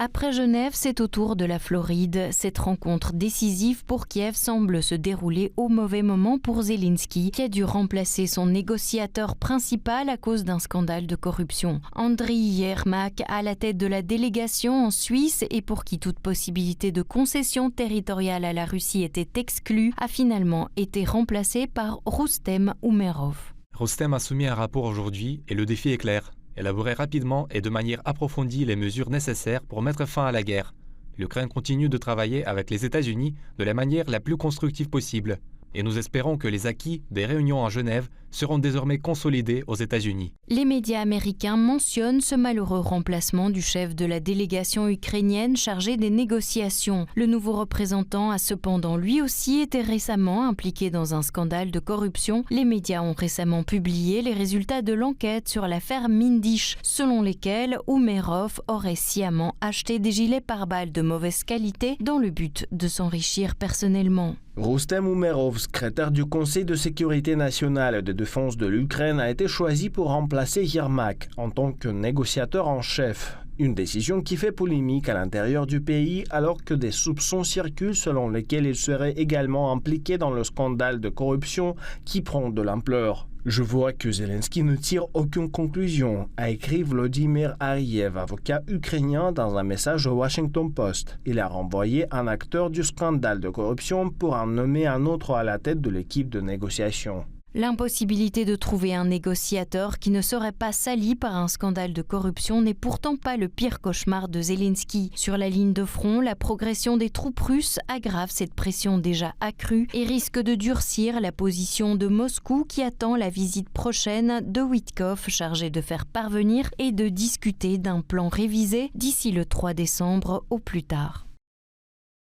Après Genève, c'est au tour de la Floride. Cette rencontre décisive pour Kiev semble se dérouler au mauvais moment pour Zelensky, qui a dû remplacer son négociateur principal à cause d'un scandale de corruption. Andriy Yermak, à la tête de la délégation en Suisse et pour qui toute possibilité de concession territoriale à la Russie était exclue, a finalement été remplacé par Roustem Umerov. Roustem a soumis un rapport aujourd'hui et le défi est clair. Élaborer rapidement et de manière approfondie les mesures nécessaires pour mettre fin à la guerre. L'Ukraine continue de travailler avec les États-Unis de la manière la plus constructive possible. Et nous espérons que les acquis des réunions à Genève seront désormais consolidés aux États-Unis. Les médias américains mentionnent ce malheureux remplacement du chef de la délégation ukrainienne chargée des négociations. Le nouveau représentant a cependant lui aussi été récemment impliqué dans un scandale de corruption. Les médias ont récemment publié les résultats de l'enquête sur l'affaire Mindish, selon lesquels Umerov aurait sciemment acheté des gilets pare-balles de mauvaise qualité dans le but de s'enrichir personnellement. Roustem Umerov, secrétaire du Conseil de sécurité nationale de défense de l'Ukraine, a été choisi pour remplacer Yermak en tant que négociateur en chef. Une décision qui fait polémique à l'intérieur du pays alors que des soupçons circulent selon lesquels il serait également impliqué dans le scandale de corruption qui prend de l'ampleur. Je vois que Zelensky ne tire aucune conclusion, a écrit Volodymyr Ariev, avocat ukrainien, dans un message au Washington Post. Il a renvoyé un acteur du scandale de corruption pour en nommer un autre à la tête de l'équipe de négociation. L'impossibilité de trouver un négociateur qui ne serait pas sali par un scandale de corruption n'est pourtant pas le pire cauchemar de Zelensky. Sur la ligne de front, la progression des troupes russes aggrave cette pression déjà accrue et risque de durcir la position de Moscou qui attend la visite prochaine de Witkoff, chargé de faire parvenir et de discuter d'un plan révisé d'ici le 3 décembre au plus tard.